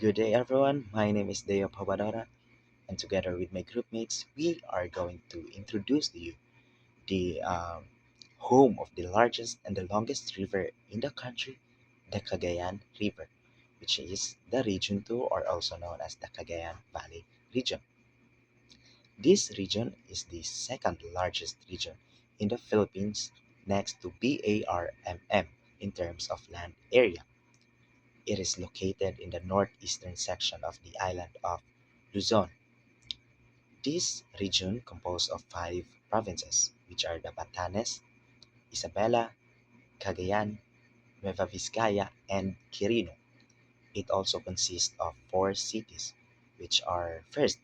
Good day, everyone. My name is Deo Pabadara, and together with my groupmates, we are going to introduce to you the home of the largest and the longest river in the country, the Cagayan River, which is the Region 2, or also known as the Cagayan Valley region. This region is the second largest region in the Philippines next to BARMM in terms of land area. It is located in the northeastern section of the island of Luzon. This region composed of five provinces, which are the Batanes, Isabela, Cagayan, Nueva Vizcaya, and Quirino. It also consists of four cities, which are first,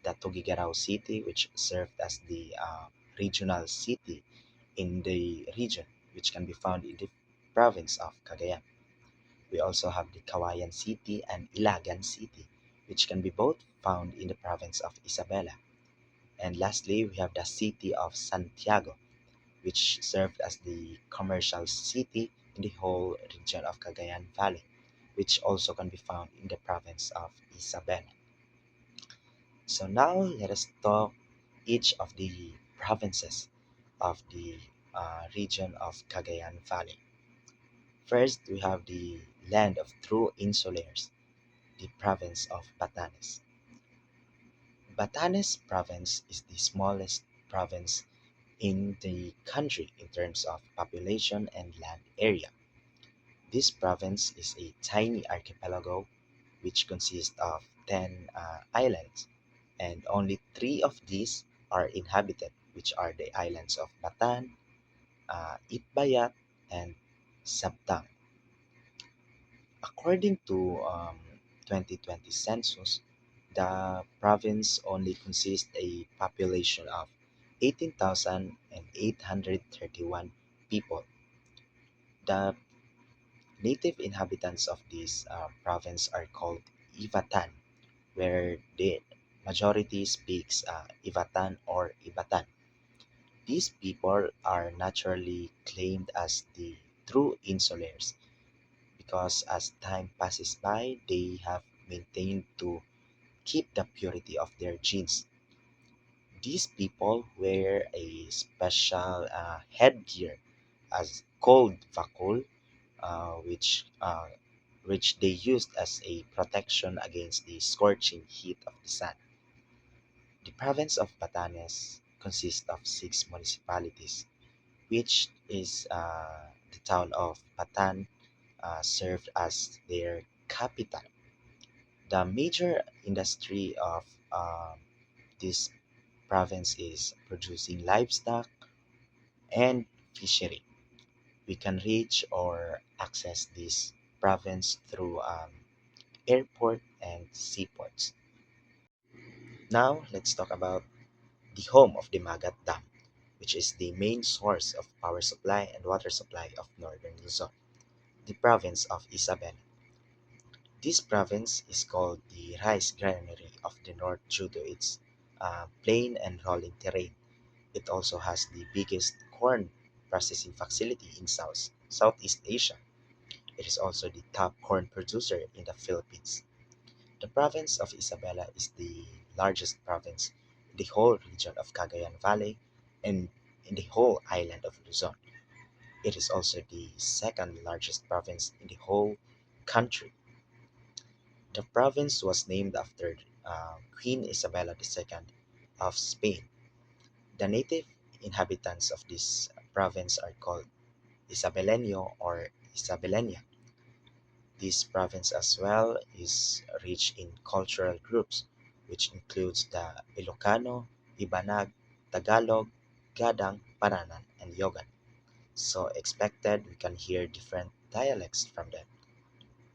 the Tuguegarao City, which served as the regional city in the region, which can be found in the province of Cagayan. We also have the Kawayan City and Ilagan City, which can be both found in the province of Isabela. And lastly, we have the city of Santiago, which served as the commercial city in the whole region of Cagayan Valley, which also can be found in the province of Isabela. So now let us talk each of the provinces of the region of Cagayan Valley. First, we have the land of true insulares, the province of Batanes. Batanes province is the smallest province in the country in terms of population and land area. This province is a tiny archipelago which consists of 10 islands, and only three of these are inhabited, which are the islands of Batan, Itbayat, and Sabtang. According to 2020 census, the province only consists a population of 18,831 people. The native inhabitants of this province are called Ivatan, where the majority speaks Ivatan or Ibatan. These people are naturally claimed as the true insulares because as time passes by, they have maintained to keep the purity of their genes. These people wear a special headgear as called vakul, which they used as a protection against the scorching heat of the sun. The province of Batanes consists of six municipalities, which is the town of Batan served as their capital. The major industry of this province is producing livestock and fishery. We can reach or access this province through airport and seaports. Now, let's talk about the home of the Magat Dam, which is the main source of power supply and water supply of northern Luzon, the province of Isabela. This province is called the rice granary of the north due to its plain and rolling terrain. It also has the biggest corn processing facility in Southeast Asia. It is also the top corn producer in the Philippines. The province of Isabela is the largest province in the whole region of Cagayan Valley and in the whole island of Luzon. It is also the second largest province in the whole country. The province was named after Queen Isabella II of Spain. The native inhabitants of this province are called Isabeleño or Isabelenia. This province as well is rich in cultural groups, which includes the Ilocano, Ibanag, Tagalog, Gadang, Paranan, and Yogan. So expected we can hear different dialects from them,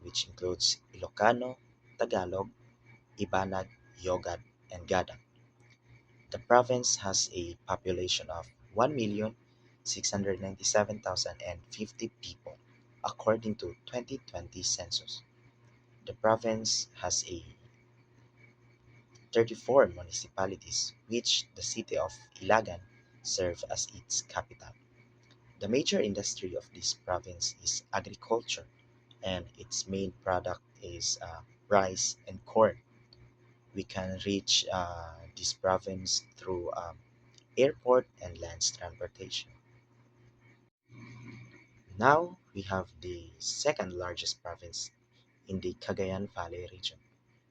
which includes Ilocano, Tagalog, Ibanag, Yogad, and Gadang. The province has a population of 1,697,050 people, according to 2020 census. The province has a 34 municipalities, which the city of Ilagan serves as its capital. The major industry of this province is agriculture, and its main product is rice, and corn. We can reach this province through airport and land transportation. Now we have the second largest province in the Cagayan Valley region,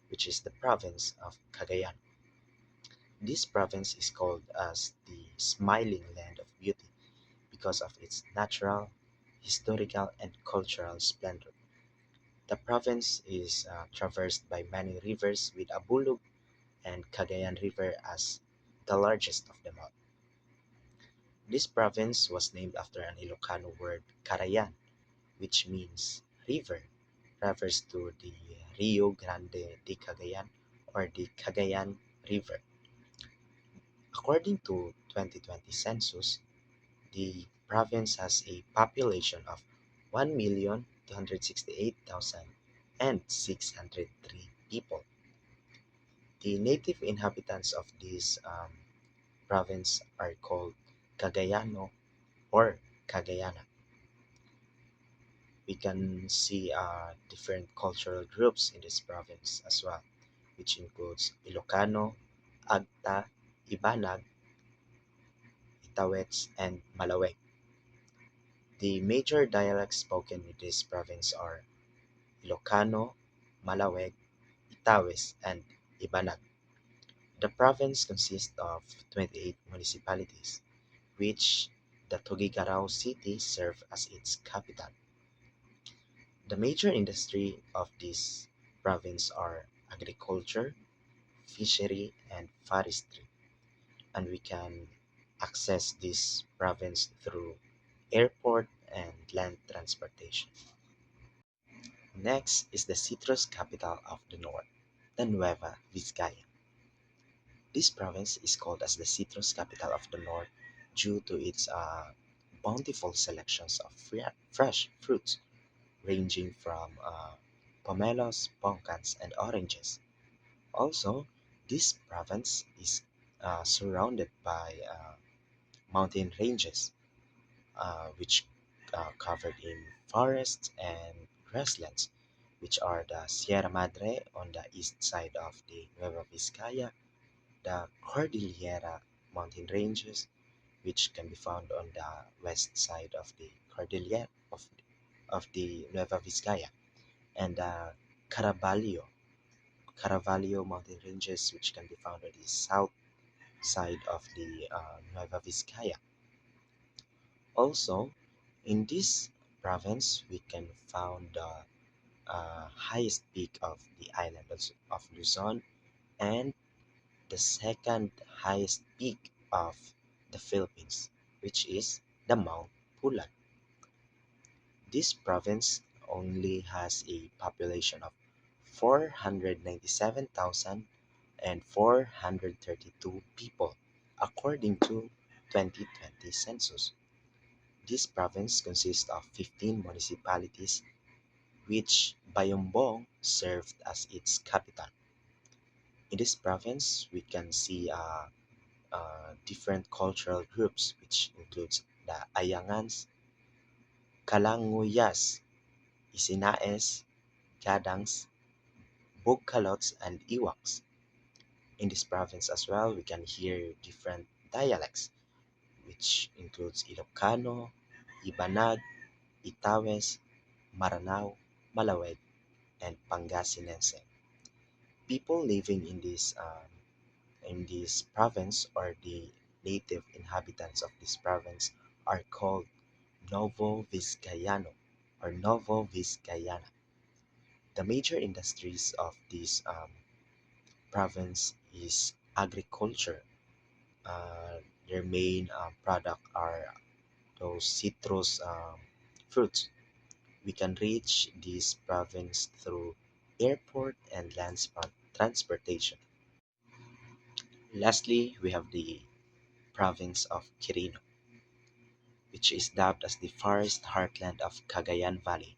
which is the province of Cagayan. This province is called as the Smiling Land of Beauty because of its natural, historical, and cultural splendor. The province is traversed by many rivers with Abulug and Cagayan River as the largest of them all. This province was named after an Ilocano word, Carayan, which means river, refers to the Rio Grande de Cagayan or the Cagayan River. According to 2020 census, the province has a population of 1,268,603 people. The native inhabitants of this province are called Cagayano or Cagayana. We can see different cultural groups in this province as well, which includes Ilocano, Agta, Ibanag, Itawets, and Malaweg. The major dialects spoken in this province are Ilocano, Malaweg, Itawes, and Ibanag. The province consists of 28 municipalities, which the Tuguegarao city serves as its capital. The major industry of this province are agriculture, fishery, and forestry, and we can access this province through airport and land transportation. Next is the citrus capital of the north, the Nueva Vizcaya. This province is called as the citrus capital of the north due to its bountiful selections of fresh fruits ranging from pomelos, pumpkins, and oranges. Also, this province is surrounded by mountain ranges, which covered in forests and grasslands, which are the Sierra Madre on the east side of the Nueva Vizcaya, the Cordillera mountain ranges, which can be found on the west side of the Cordillera of the Nueva Vizcaya, and the Caravallo mountain ranges, which can be found on the south side of the Nueva Vizcaya. Also, in this province, we can find the highest peak of the island of Luzon and the second highest peak of the Philippines, which is the Mount Pulag. This province only has a population of 497,432 people, according to 2020 census. This province consists of 15 municipalities, which Bayombong served as its capital. In this province, we can see different cultural groups, which includes the Ayangans, Kalanguyas, Isinaes, Gadangs, Bugkalots, and Iwaks. In this province as well, we can hear different dialects, which includes Ilocano, Ibanag, Itawes, Maranao, Malaweg, and Pangasinense. People living in this province or the native inhabitants of this province are called Novo Vizcayano or Novo Vizcayana. The major industries of this province is agriculture. Their main product are those citrus fruits. We can reach this province through airport and land transportation. Lastly, we have the province of Quirino, which is dubbed as the forest heartland of Cagayan Valley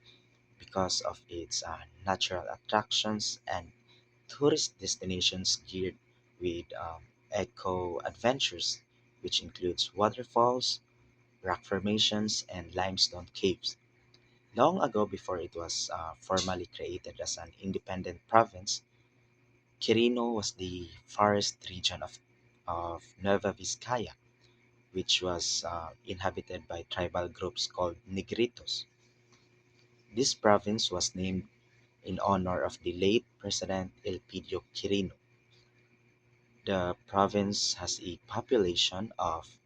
because of its natural attractions and tourist destinations geared with eco adventures, which includes waterfalls, rock formations, and limestone caves. Long ago, before it was formally created as an independent province, Quirino was the forest region of Nueva Vizcaya, which was inhabited by tribal groups called Negritos. This province was named in honor of the late President Elpidio Quirino. The province has a population of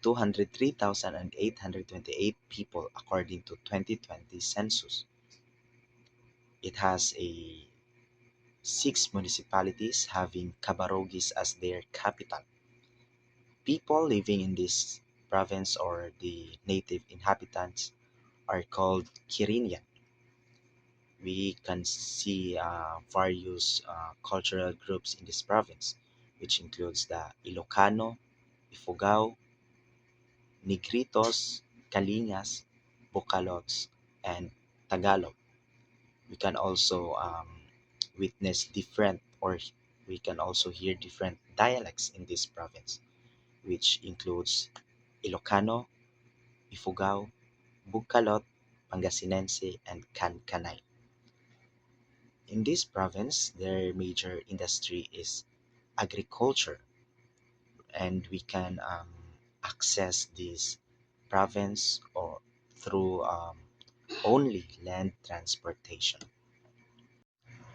203,828 people according to 2020 census. It has a six municipalities having Cabarogis as their capital. People living in this province or the native inhabitants are called Quirinian. We can see various cultural groups in this province, which includes the Ilocano, Ifugao, Negritos, Kalingas, Bukalots, and Tagalog. We can also witness different or we can also hear different dialects in this province, which includes Ilocano, Ifugao, Bugkalot, Pangasinense, and Kankanay. In this province, their major industry is agriculture, and we can access this province or through only land transportation.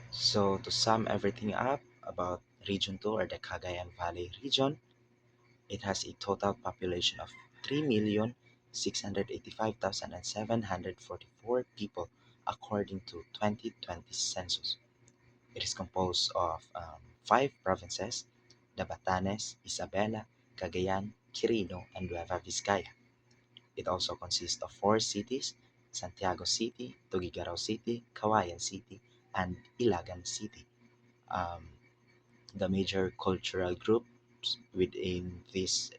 So to sum everything up about Region 2 or the Cagayan Valley region, it has a total population of 3,685,744 people according to 2020 census. It is composed of five provinces: the Batanes, Isabela, Cagayan, Quirino, and Nueva Vizcaya. It also consists of four cities: Santiago City, Tuguegarao City, Cauayan City, and Ilagan City. Um, the major cultural groups within this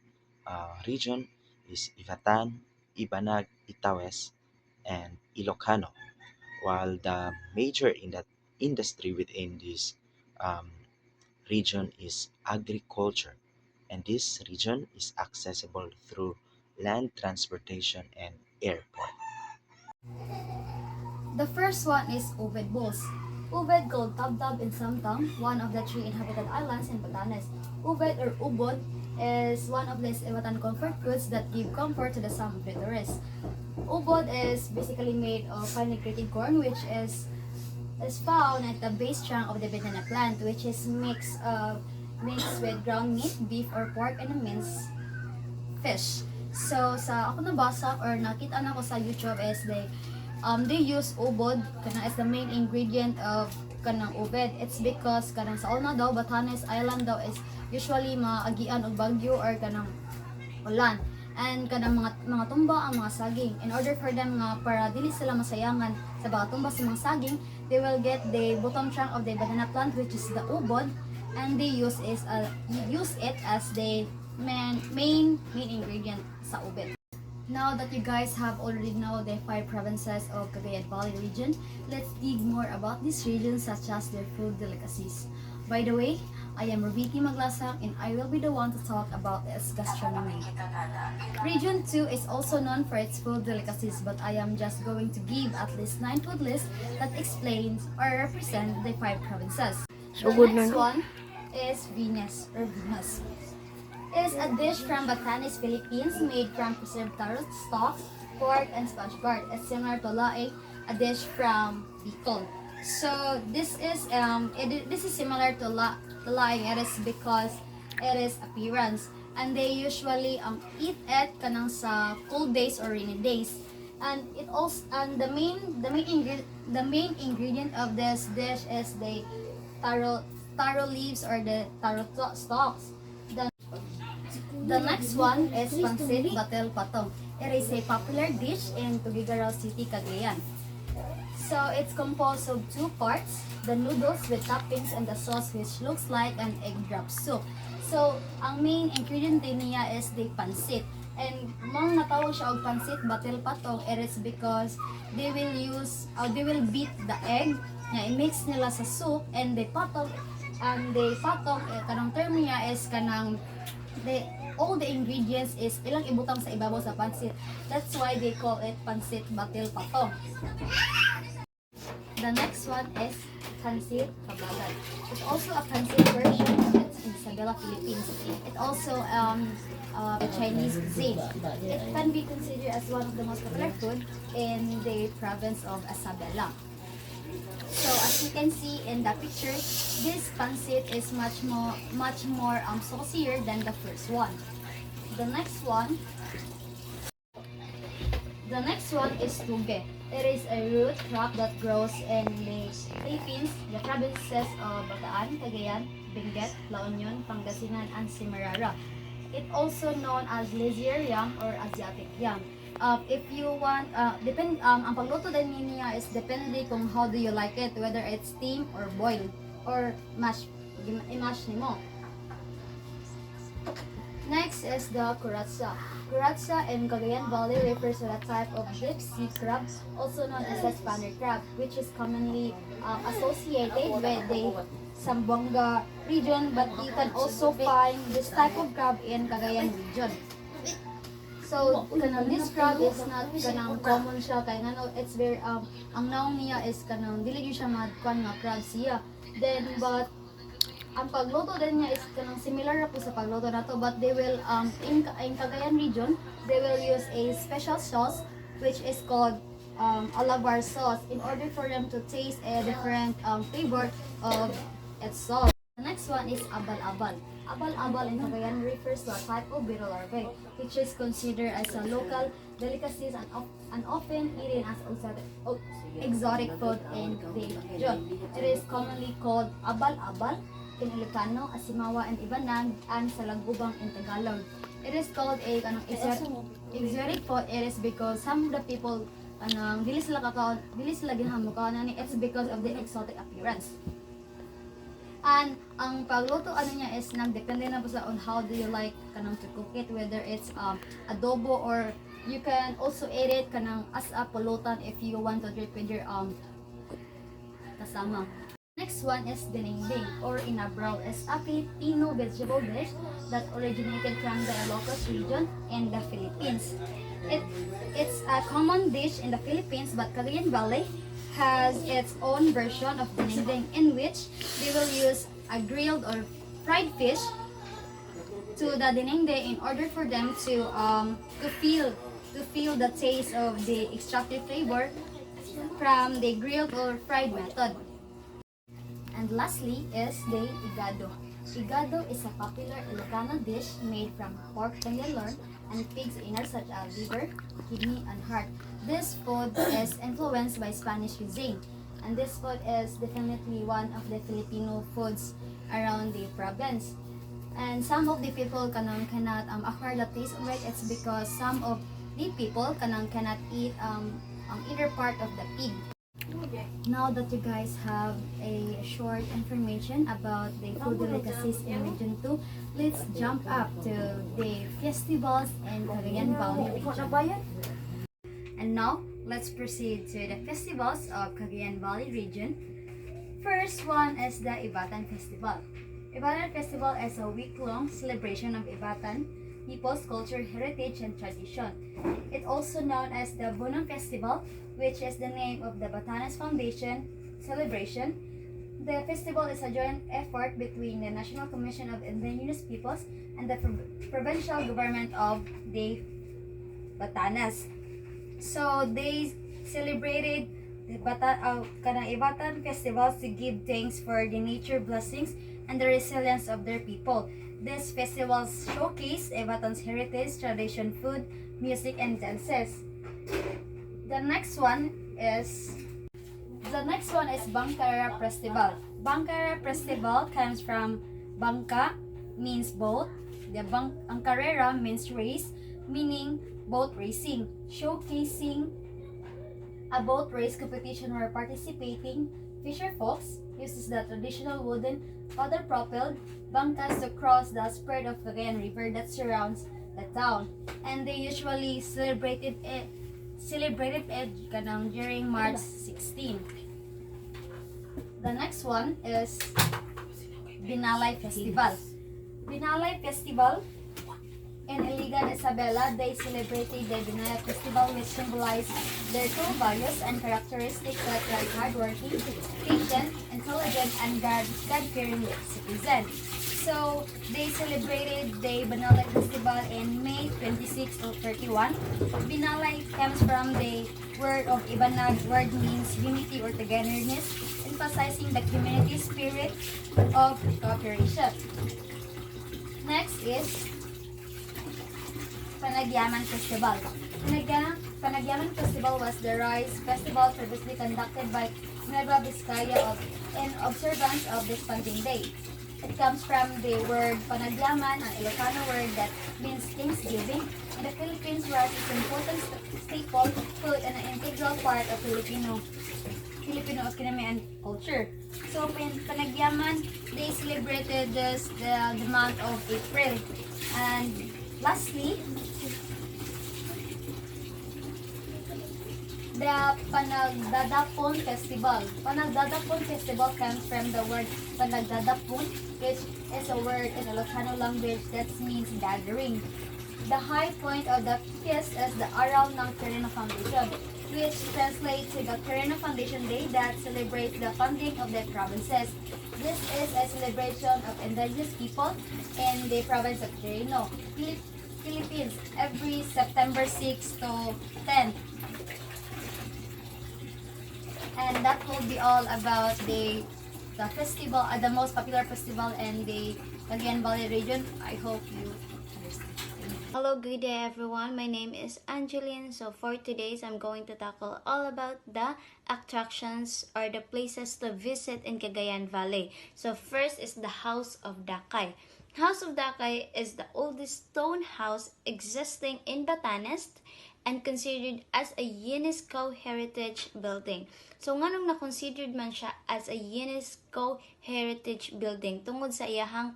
region is Ivatan, Ibanag, Itawes, and Ilocano, while the major in that industry within this um, region is agriculture, and this region is accessible through land transportation and airport. The first one is Ubed Bulls. Ubed called Tabtab in Samtang, one of the three inhabited islands in Batanes. Ubed or Ubod is one of these Ivatan comfort foods that give comfort to the some of the tourists. Ubod is basically made of finely grated corn, which is found at the base trunk of the banana plant, which is mixed with ground meat, beef or pork, and a minced fish. So sa ako nabasa or nakita na ko sa YouTube is they use ubod kana as the main ingredient of kanang ubed. It's because kanang sa una daw Batanes Island daw is usually maagian og bagyo or kanang ulan. And kanang mga tumba ang mga saging. In order for them nga para dili sila masayangan sa mga tumba sa mga saging, they will get the bottom trunk of the banana plant, which is the ubod, and they use it as the main ingredient sa ubed. Now that you guys have already know the five provinces of Cagayan Valley region, let's dig more about these regions such as their food delicacies. By the way, I am Rubiki Maglasang and I will be the one to talk about its gastronomy. Region 2 is also known for its food delicacies, but I am just going to give at least 9 food lists that explains or represent the five provinces. So The good next na no? one is Venus. Is a dish from Batanes, Philippines made from preserved carrot stalks, pork, and sponge card. It's similar to laing, a dish from Bicol. So this is similar to laing. It is because it is appearance, and they usually eat it kanang sa cold days or rainy days. And it also and the main ingredient of this dish is the taro leaves or the stalks. The next one is Pansit Batel Patong. It is a popular dish in Tuguegarao City, Cagayan. So it's composed of two parts, the noodles with toppings and the sauce which looks like an egg drop soup. So ang main ingredient din niya is the pansit. And mang natawag siya og pansit batel patong, it is because they will beat the egg na i-mix nila sa soup and the patong kanang term niya is kanang all the ingredients is ilang ibutang sa ibabaw sa pansit. That's why they call it pansit batil pato. The next one is Pansit Kabagan. It's also a pansit version of it in Isabela, Philippines. It also a Chinese cuisine. It can be considered as one of the most popular food in the province of Isabela. So as you can see in the picture, this pansit is much more saucier than the first one. The next one The next one is tuge. It is a root crop that grows in the Philippines, the provinces of Bataan, Cagayan, Benguet, La Union, Pangasinan, and Semirara. It also known as lazier yam or Asiatic yam. If you want, ang pagluto din niya is depende kung how do you like it, whether it's steam or boil or mash, i-mash nimo. Next is the kuratsa. Kuratsa in Cagayan Valley refers to a type of deep sea crab, also known as the Spanish crab, which is commonly associated with the Zamboanga region, but you can also find this type of crab in Cagayan region. So, this crab is not common siya, kaya it's very, ang naong niya is dili siya madkuan nga crab siya. Then, but, ang pagluto din niya is similar na po sa pagluto na to, but they will in Cagayan region they will use a special sauce which is called alabar sauce in order for them to taste a different flavor of its sauce. The next one is abal-abal. Abal-abal in Cagayan refers to a type of beetle larvae which is considered as a local delicacy and often eaten as exotic food in the region. It is commonly called abal-abal in Ilocano, Asimawa, and Ibanag, and Salagubang in Tagalog. It is called a exotic food. It is because some of the people dili sila ginhamukaon ni, it's because of the exotic appearance. And ang pagluto niya is depende na po sa on how do you like to cook it, whether it's adobo or you can also eat it as a pulutan if you want to drink with your kasama. Next one is dinding or inabraw, is a Filipino vegetable dish that originated from the Ilocos region in the Philippines. It's a common dish in the Philippines, but Cagayan Valley has its own version of dinding in which they will use a grilled or fried fish to the dinding in order for them to feel the taste of the extracted flavor from the grilled or fried method. And lastly is the igado. Igado is a popular Ilocano dish made from pork tenderloin and pig's innards such as liver, kidney, and heart. This food is influenced by Spanish cuisine, and this food is definitely one of the Filipino foods around the province. And some of the people cannot acquire the taste of it. It's because some of the people cannot eat either part of the pig. Now that you guys have a short information about the food delicacies in Region 2, let's jump up to the festivals in Cagayan Valley region. And now, let's proceed to the festivals of Cagayan Valley region. First one is the Ivatan Festival. Ivatan Festival is a week-long celebration of Ivatan people's culture, heritage, and tradition. It's also known as the Bunang Festival, which is the name of the Batanes Foundation celebration. The festival is a joint effort between the National Commission of Indigenous Peoples and the provincial government of the Batanes. So they celebrated the Ivatan festivals to give thanks for the nature blessings and the resilience of their people. These festivals showcase Ivatan's heritage, tradition, food, music, and dances. The next one is Bangkara Festival. Bangkara Festival comes from Bangka means boat. Ang karera means race, meaning boat racing, showcasing a boat race competition where participating fisher folks uses the traditional wooden paddle-propelled bangkas to cross the spread of Cagayan River that surrounds the town, and they usually celebrated it during March 16. The next one is Binalay Festival. Binalay Festival In Iligan, Isabela, they celebrated the Binaya festival, which symbolized their true values and characteristics such as hardworking, patient, intelligent, and God-fearing citizen. So, they celebrated the Banalay Festival in May 26 to 31. Binalay comes from the word of Ibanag, word means unity or togetherness, emphasizing the community spirit of cooperation. Next is Panagyaman Festival. Panagyaman Festival was the rice festival previously conducted by Nueva Vizcaya in observance of the Spanding Day. It comes from the word Panagyaman, an Ilocano word that means Thanksgiving. In the Philippines, rice is an important staple food and an integral part of Filipino economy and culture. So, Panagyaman, they celebrated the month of April. And lastly, the Panagdadapon Festival. Panagdadapon Festival comes from the word Panagdadapon, which is a word in Ilocano language that means gathering. The high point of the feast is the Araw ng Quirino Foundation, which translates to the Quirino Foundation Day that celebrates the founding of the provinces. This is a celebration of indigenous people in the province of Quirino, Philippines, every September 6 to 10. And that will be all about the festival, the most popular festival in the Cagayan Valley region. I hope you understand. Hello, good day everyone. My name is Angeline. So for today's, I'm going to tackle all about the attractions or the places to visit in Cagayan Valley. So first is the House of Dakay. House of Dakay is the oldest stone house existing in Batanes and considered as a UNESCO Heritage Building. So nganong na-considered man siya as a UNESCO Heritage Building? Tungod sa iyahang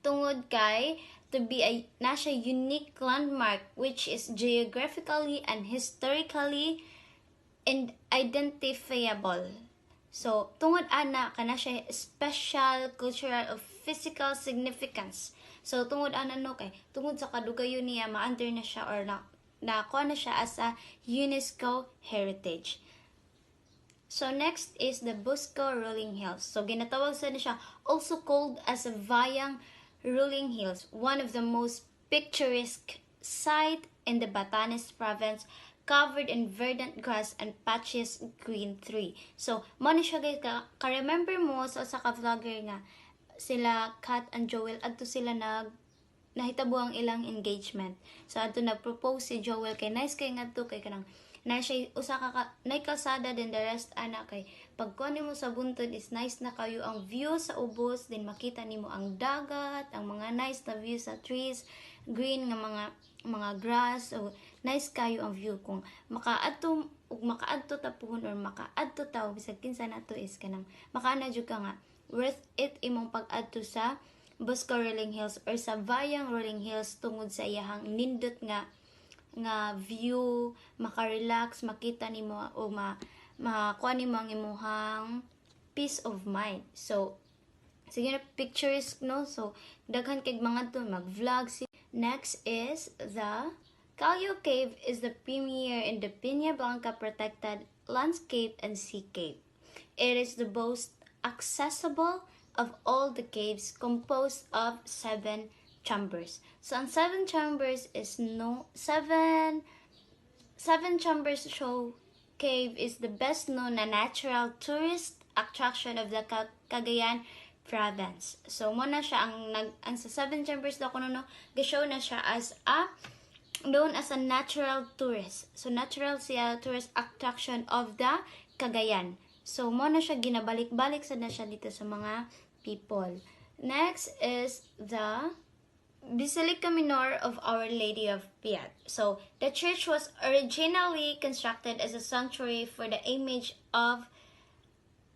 tungod kay to be a nasa unique landmark which is geographically and historically identifiable. So, tungod ana kana siya special cultural or physical significance. So, tungod ana no kay tungod sa kadugayon niya ma-enter na siya or nakuha na siya as a UNESCO heritage. So next is the Busco Rolling Hills. So ginatawag sa siya also called as a Vayang Rolling Hills, one of the most picturesque site in the Batanes province, covered in verdant grass and patches green tree. So mo ni siya ka-remember mo sa ka-vlogger nga sila Kat and Joel adto sila nahitabo ang ilang engagement. So adto nag-propose si Joel kay nice kay ngadto kay kanang na siya usa ka nay kalsada din the rest ana kay pagkuha nimo sa buntod is nice na kayo ang view sa ubos din makita nimo ang dagat, ang mga nice na view sa trees, green nga mga grass, so nice kayo ang view kung makaadto ta puhon or makaadto ta bisag kinsa nato is kanang makaana jud ka nga worth it imong pag-adto sa Busco Rolling Hills or sa Vayang Rolling Hills tungod sa iyahang nindot nga view, maka-relax, makita nimo o makuha nimo ang imuhang peace of mind. So sige na pictures no. So daghan kay mga to mag-vlog. Next is the Calio Cave is the premier in the Peña Blanca protected landscape and sea cave. It is the most accessible of all the caves, composed of 7 chambers. So ang 7 chambers is seven chambers show cave is the best known na natural tourist attraction of the Cagayan province. So mo na siya ang sa 7 chambers daw kuno no gi-show na siya as a known as a natural tourist. So natural siya tourist attraction of the Cagayan. So mo na siya ginabalik-balik sa na siya dito sa mga people. Next is the Basilica Minor of Our Lady of Piat. So, the church was originally constructed as a sanctuary for the image of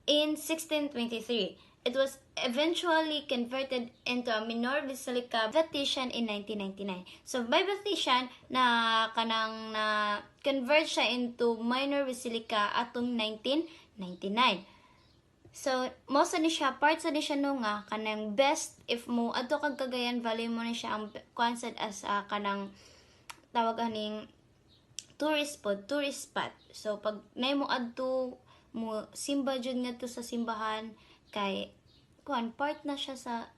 in 1623. It was eventually converted into a minor basilica by Vatican in 1999. So, by Vatican, convert siya into minor basilica atong 1999. So, mo sa ni siya, part sa ni siya no nga, kanang best, if mo, ato kag Cagayan Valley mo ni siya, ang concept as kanang, tawag aning, tourist spot. So, pag na mo adto, mo, simba jud nga to sa simbahan, kay, part na siya sa,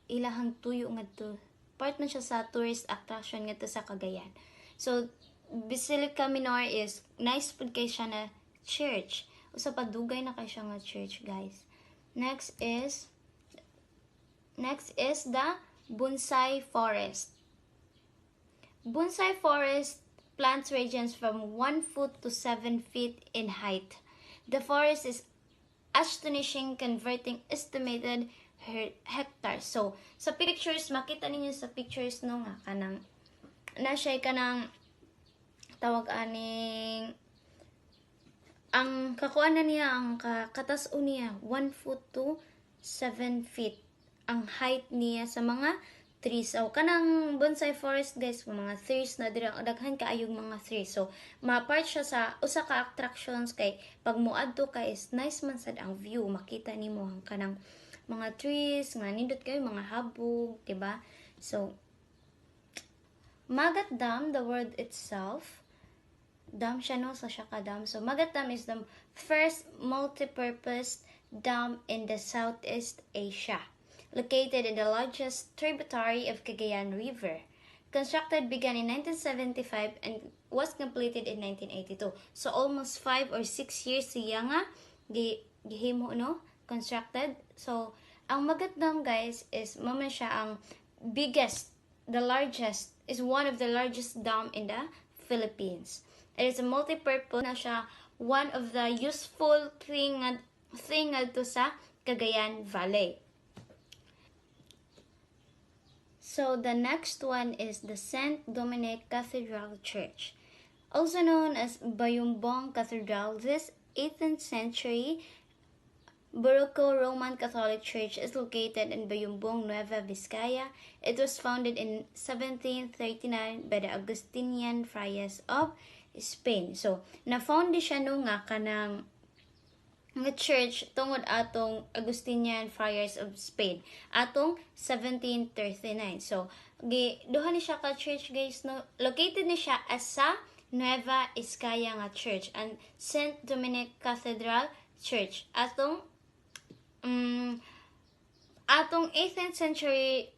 ilahang tuyo nga to. Part na siya sa tourist attraction nga to sa Cagayan. So, Basilica Minor is, nice pud kay siya na church. Usa pa dugay na kay siya nga church, guys. Next is the bonsai forest. Bonsai forest plants ranges from 1 foot to 7 feet in height. The forest is astonishing, converting estimated hectares. So, sa pictures, makita ninyo sa pictures no nga kanang na siya kanang tawag aning ang kakuan na niya, ang katas-o niya 1 foot to 7 feet ang height niya sa mga trees. So, kanang bonsai forest, guys, mga trees na daghan kaayong mga trees. So, ma-part siya sa usa ka attractions kay pag muadto ka is nice man sad ang view. Makita nimo ang kanang mga trees, nga nindot kayo, mga habog, diba? So, Magat Dam, the word itself, dam siya no, sa Shaka Dam. So, Magat Dam is the first multi-purpose dam in the Southeast Asia, located in the largest tributary of Cagayan River. Constructed began in 1975 and was completed in 1982. So, almost 5 or 6 years siya nga gihimo, no? Constructed. So, ang Magat Dam, guys, is mama siya ang is one of the largest dam in the Philippines. It is a multi-purpose na siya, one of the useful thing to sa Cagayan Valley. So the next one is the Saint Dominic Cathedral Church, also known as Bayumbong Cathedral. This 18th century Barroco Roman Catholic Church is located in Bayumbong, Nueva Vizcaya. It was founded in 1739 by the Augustinian Friars of Spain. So, na-found siya nung nga kanang nga church tungod atong Augustinian Friars of Spain atong 1739. So, duha ni siya ka church, guys, no. Located ni siya as sa Nueva Vizcaya nga church and Saint Dominic Cathedral Church atong 18th century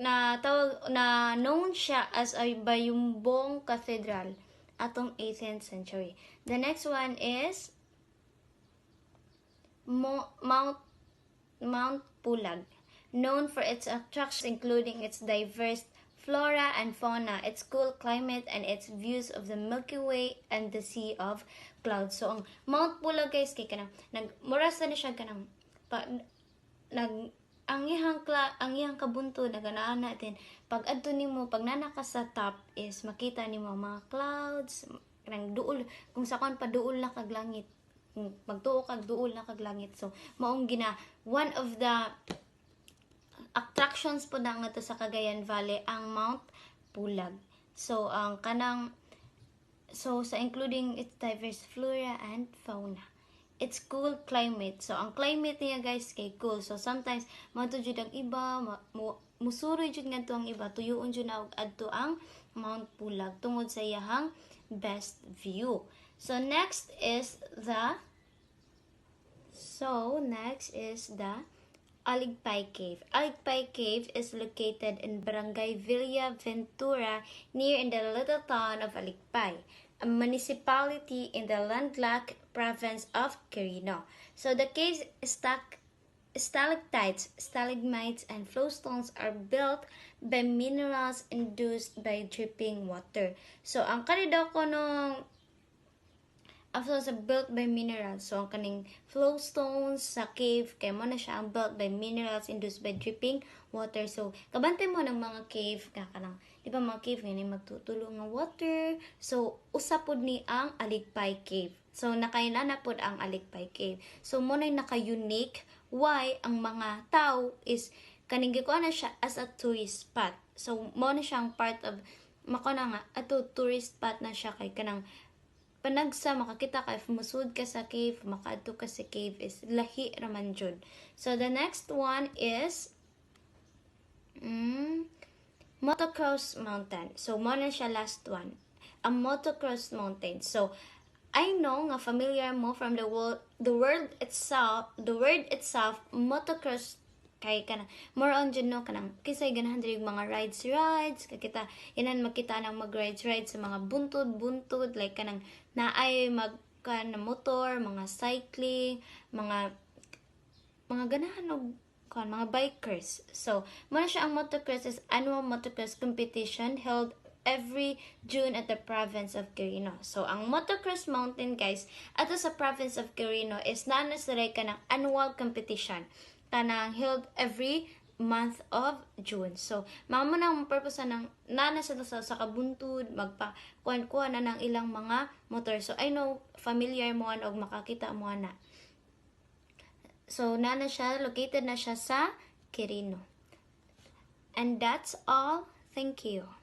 na tawag na known siya as ay Bayumbong Cathedral atong 18th century. The next one is Mount Pulag, known for its attractions including its diverse flora and fauna, its cool climate, and its views of the Milky Way and the Sea of Clouds. So, ang Mount Pulag, guys, kay kanang nagmuras na siya kanang ang iyang kabunto naganaan natin pag adto nimo, pag nanaka sa top is makita nimo mga clouds kanang duol, kung sakon pa duol na kag langit, kung magtuo kag duol na kag langit. So maong one of the attractions po na nga to sa Cagayan Valley ang Mount Pulag. So ang sa including its diverse flora and fauna, it's cool climate. So, ang climate niya, guys, kay cool. So, sometimes, mato jud ang iba, musuroy jud nga ang iba, tuyuon jud na adto ang Mount Pulag tungod sa iyahang best view. So, next is the Aligpay Cave. Aligpay Cave is located in Barangay Villa Ventura, near in the little town of Aligpay, a municipality in the landlocked province of Quirino. So the cave's stalactites, stalagmites, and flowstones are built by minerals induced by dripping water. So ang kanidaw ko nung after sa built by minerals, so ang kaning flowstones sa cave kay mo na siya ang built by minerals induced by dripping water. So kabantay mo ng mga cave kanang di ba mga cave nga magtutulo nga water. So usapod ni ang Aligpay Cave. So nakailana pod ang Aligpay Cave. So mo na naka-unique why ang mga tao is kaning gikuha na siya as a tourist spot. So mo na siyang part of mako na nga ato tourist spot na siya kay kanang panagsa makakita ka if musud ka sa cave, makaadto ka sa cave is lahi raman jud. So the next one is Motocross Mountain. So mo na siya last one. Ang Motocross Mountain. So I know nga familiar mo from the word itself, motocross kay kana more on dyan no kanang kisay ganahan diri mga rides kay kita inan makita nang mag rides sa mga buntod like kanang naay mag na motor, mga cycling, mga ganahan og mga bikers. So mo na siya ang motocross is annual motocross competition held every June at the province of Quirino. So, ang Motocross Mountain, guys, ato sa province of Quirino is nanasaray ka ng annual competition. Kanang held every month of June. So, mamo na ang purpose ng nasa sa kabuntod, magpa-kuhan na ng ilang mga motor. So, I know, familiar mo og makakita mo na. So, located na siya sa Quirino. And that's all. Thank you.